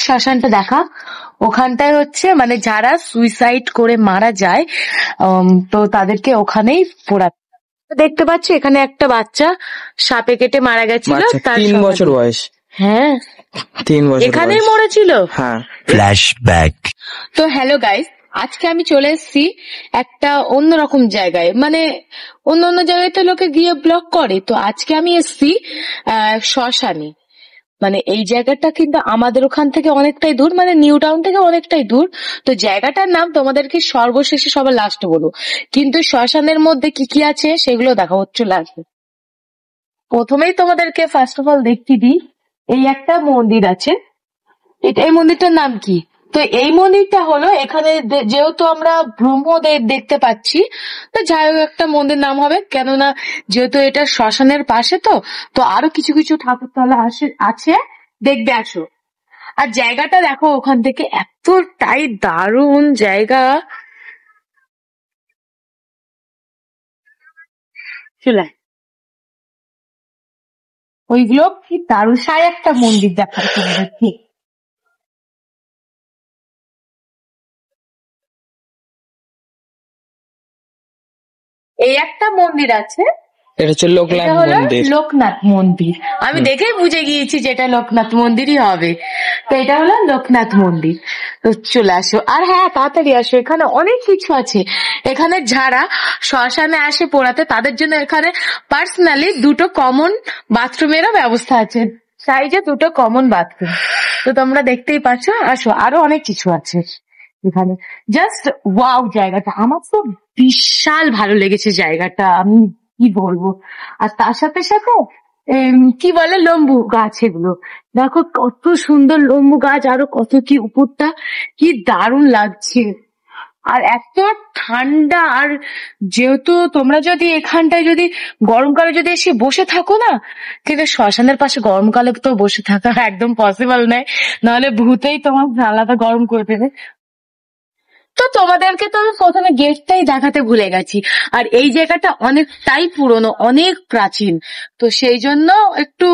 শ্মশানটা দেখা। ওখানটায় হচ্ছে মানে যারা সুইসাইড করে মারা যায় তো তাদেরকে ওখানেই পোড়াতে। দেখতে পাচ্ছ এখানে একটা বাচ্চা সাপে কেটে মারা গেছিল, তার 3 বছর বয়স। হ্যাঁ 3 বছর এখানেই মরেছিল। হ্যাঁ। ফ্ল্যাশব্যাক। তো হ্যালো গাইস, আজকে আমি চলে এসেছি একটা অন্যরকম জায়গায়, মানে অন্য জায়গায় তো লোকে গিয়ে ব্লগ করে, তো আজকে আমি এসেছি শ্মশানে। মানে এই জায়গাটা কিন্তু আমাদের ওখান থেকে অনেকটাই দূর, মানে নিউ টাউন থেকে অনেকটাই দূর। তো জায়গাটার নাম তোমাদেরকে সর্বশেষে সবার লাস্টে বলবো, কিন্তু শ্মশানের মধ্যে কি কি আছে সেগুলো দেখা হচ্ছে লাস্টে। প্রথমেই তোমাদেরকে ফার্স্ট অফ অল দেখতে দিই, এই একটা মন্দির আছে। এই মন্দিরটার নাম কি? তো এই মন্দিরটা হলো এখানে যেহেতু আমরা ব্রহ্মদেব দেখতে পাচ্ছি, তো যাই হোক একটা মন্দির নাম হবে, কেননা যেহেতু এটা শ্মশানের পাশে, তো আরো কিছু কিছু ঠাকুরতলা আছে, দেখবে আসো। আর জায়গাটা দেখো ওখান থেকে এতটাই দারুণ জায়গা। চলে ওইগুলো কি দারুণ সাই একটা মন্দির দেখার তোমাদের ঠিক। এই একটা মন্দির আছে, এটা হচ্ছে লোকনাথ মন্দির। লোকনাথ মন্দির আমি দেখেই বুঝে গিয়েছি যে এটা লোকনাথ মন্দিরই হবে। তো এটা হলো লোকনাথ মন্দির। তো চলে আসো, আর হ্যাঁ তাড়াতাড়ি আসো, এখানে অনেক কিছু আছে। এখানে যারা শ্মশানে আসে পোড়াতে তাদের জন্য এখানে পার্সোনালি 2টো কমন বাথরুমেরও ব্যবস্থা আছে, সাইজে 2টো কমন বাথরুম। তো তোমরা দেখতেই পাচ্ছ, আসো আরো অনেক কিছু আছে এখানে। জাস্ট ওয়াও জায়গাটা, আমার তো বিশাল ভালো লেগেছে জায়গাটা, আমি কি বলবো। আর তার সাথে সাথে কি বলে লম্বু গাছ, এগুলো দেখো কত সুন্দর লম্বু গাছ, আরো কত কি উপরটা কি দারুণ লাগছে। আর এত ঠান্ডা, আর যেহেতু তোমরা যদি এখানটায় যদি গরমকালে যদি এসে বসে থাকো না, কিন্তু শ্মশানের পাশে গরমকালে তো বসে থাকা একদম পসিবল নয়, নাহলে ভূতেই তোমার জানলাটা গরম করে দেবে। তো তোমাদেরকে তো আমি প্রথমে গেটটাই দেখাতে ভুলে গেছি। আর এই জায়গাটা অনেকটাই পুরনো, অনেক প্রাচীন, তো সেই জন্য একটু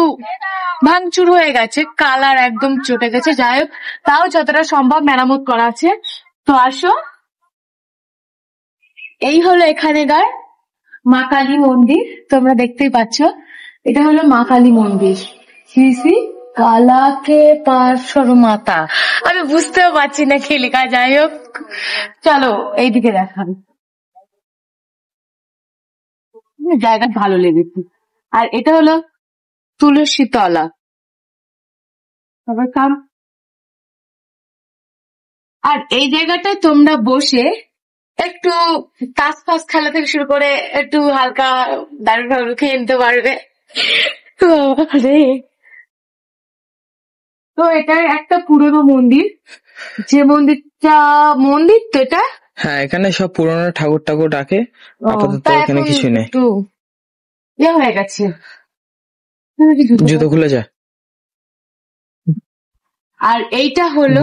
ভাঙচুর হয়ে গেছে, কালার একদম চটে গেছে। যাই হোক, তাও যতটা সম্ভব মেরামত করা আছে। তো আসো, এই হলো এখানেকার মা কালী মন্দির, তোমরা দেখতেই পাচ্ছ। এটা হলো মা কালী মন্দির, শ্রী শ্রী কালাকে পার্শ্বর মাতা। আমি বুঝতেও পারছি না কি লেখা, যাই হোক চলো এইদিকে দেখান। জায়গা ভালো লেগেছে। আর এটা হলো তুলসী তলা, কাম। আর এই জায়গাটায় তোমরা বসে একটু তাস ফাস খেলা থেকে শুরু করে একটু হালকা দারু ফারু খেয়ে নিতে পারবে। তো এটা একটা পুরনো মন্দির, যে মন্দির তো এটা। হ্যাঁ, এখানে সব পুরনো ঠাকুর ডাকে, আপাতত এখানে কিছু নেই। একটু হয়ে গেছে, জুতো খুলে যা। আর এইটা হলো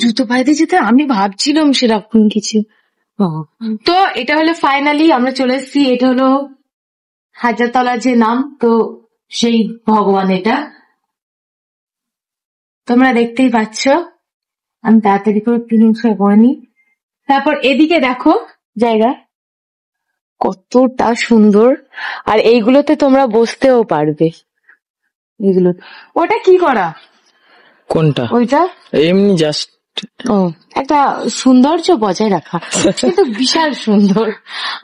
জুতো পাইতে যেতে, আমি ভাবছিলাম সেরকম কিছু। তো এটা হলো ফাইনালি আমরা চলে এসেছি, এটা হলো হাজারতলা যে নাম, তো সেই ভগবান এটা তোমরা দেখতেই পাচ্ছ। আমি তাড়াতাড়ি করে 3 নিমিষ করিনি। তারপর এদিকে দেখো জায়গা কতটা সুন্দর, আর এইগুলোতে তোমরা বসতেও পারবে। এগুলো ওটা কি করা? কোনটা? ওইটা এমনি জাস্ট একটা সৌন্দর্য বজায় রাখা, কিন্তু বিশাল সুন্দর।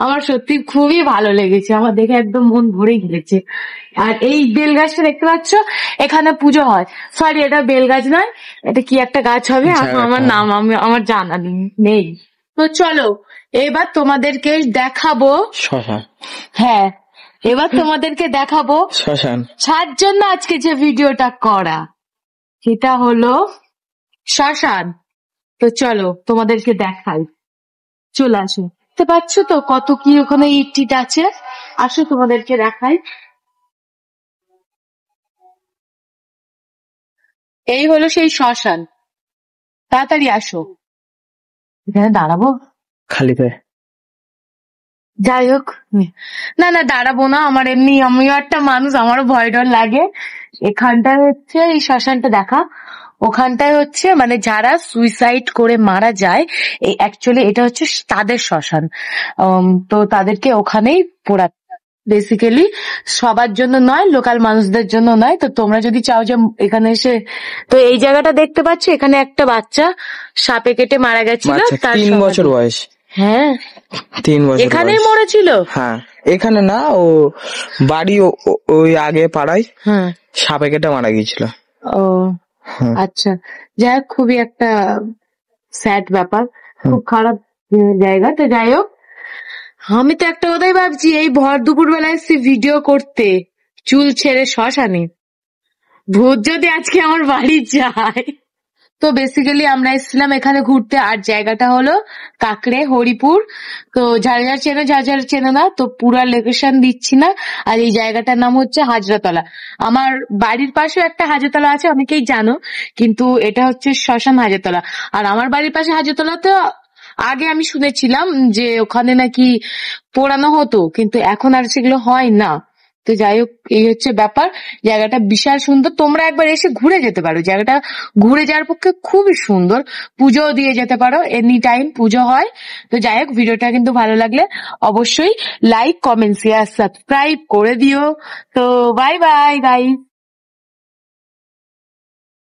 আমার সত্যি খুবই ভালো লেগেছে, আমার দেখে একদম মন ভরে গেছে। আর এই বেল গাছটা দেখতে পাচ্ছ, এখানে পুজো হয়। সরি, এটা বেল গাছ নয়, এটা কি একটা গাছ হবে, আমার নাম আমার জানা নেই। তো চলো এবার তোমাদেরকে দেখাবো শ্মশান। হ্যাঁ, এবার তোমাদেরকে দেখাবো শ্মশান, তার জন্য আজকে যে ভিডিওটা করা, সেটা হলো শ্মশান। তো চলো তোমাদেরকে দেখাই, চলে আসো। বুঝতে পারছো তো কত কি ওখানে ইট টিট আছে, আসো তোমাদেরকে দেখাই। এই হলো সেই শ্মশান, তাড়াতাড়ি আসো। এখানে দাঁড়াবো খালি পায়ে? যাই হোক, না দাঁড়াবো না, আমার এমনি আমিও একটা মানুষ, আমারও ভয় ডর লাগে। এখানটা হচ্ছে এই শ্মশানটা দেখা, ওখানটায় হচ্ছে মানে যারা সুইসাইড করে মারা যায়, অ্যাকচুয়ালি এটা হচ্ছে তাদের শ্মশান। তো তাদেরকে ওখানেই পোড়াতে বেসিক্যালি সবার জন্য নয়, লোকাল মানুষদের জন্য নয়। তো তোমরা যদি চাও যে এখানে এসে, তো এই জায়গাটা দেখতে পাচ্ছ, এখানে একটা বাচ্চা সাপে কেটে মারা গেছিল, বাচ্চা তার 3 সমাধি। বছর বয়স। হ্যাঁ 3 বছর এখানেই বয়স। মরেছিল। হ্যাঁ, এখানে না, ও বাড়ি ওই আগে পাড়ায় হ্যাঁ সাপে কেটে মারা গিয়েছিল। ও হ্যাঁ। আচ্ছা, যাই হোক, খুবই একটা স্যাড ব্যাপার, খুব খারাপ জায়গা। তো যাই হোক, আমি তো একটা কথাই ভাবছি, এই ভর দুপুর বেলায় এসেছি ভিডিও করতে, চুল ছেড়ে শ্মশানে, ভূত যদি আজকে আমার বাড়ি যায়। তো বেসিক্যালি আমরা এসেছিলাম এখানে ঘুরতে, আর জায়গাটা হলো কাকড়ে, হরিপুর। তো যারা যারা চেনো, যারা যারা চেনো না, তো পুরা লোকেশন দিচ্ছি না। আর এই জায়গাটার নাম হচ্ছে হাজরাতলা। আমার বাড়ির পাশেও একটা হাজরাতলা আছে, অনেকেই জানো, কিন্তু এটা হচ্ছে শ্মশান হাজরাতলা। আর আমার বাড়ির পাশে হাজরাতলাতে আগে আমি শুনেছিলাম যে ওখানে নাকি পোড়ানো হতো, কিন্তু এখন আর সেগুলো হয় না। তো যাই হোক, এই হচ্ছে ব্যাপার। জায়গাটা বিশাল সুন্দর, তোমরা একবার এসে ঘুরে যেতে পারো। জায়গাটা ঘুরে যাওয়ার পক্ষে খুবই সুন্দর, পুজোও দিয়ে যেতে পারো, এনি টাইম পুজো হয়। তো যাই হোক, ভিডিওটা কিন্তু ভালো লাগলে অবশ্যই লাইক, কমেন্ট, শেয়ার, সাবস্ক্রাইব করে দিও। তো বাই বাই গাইস।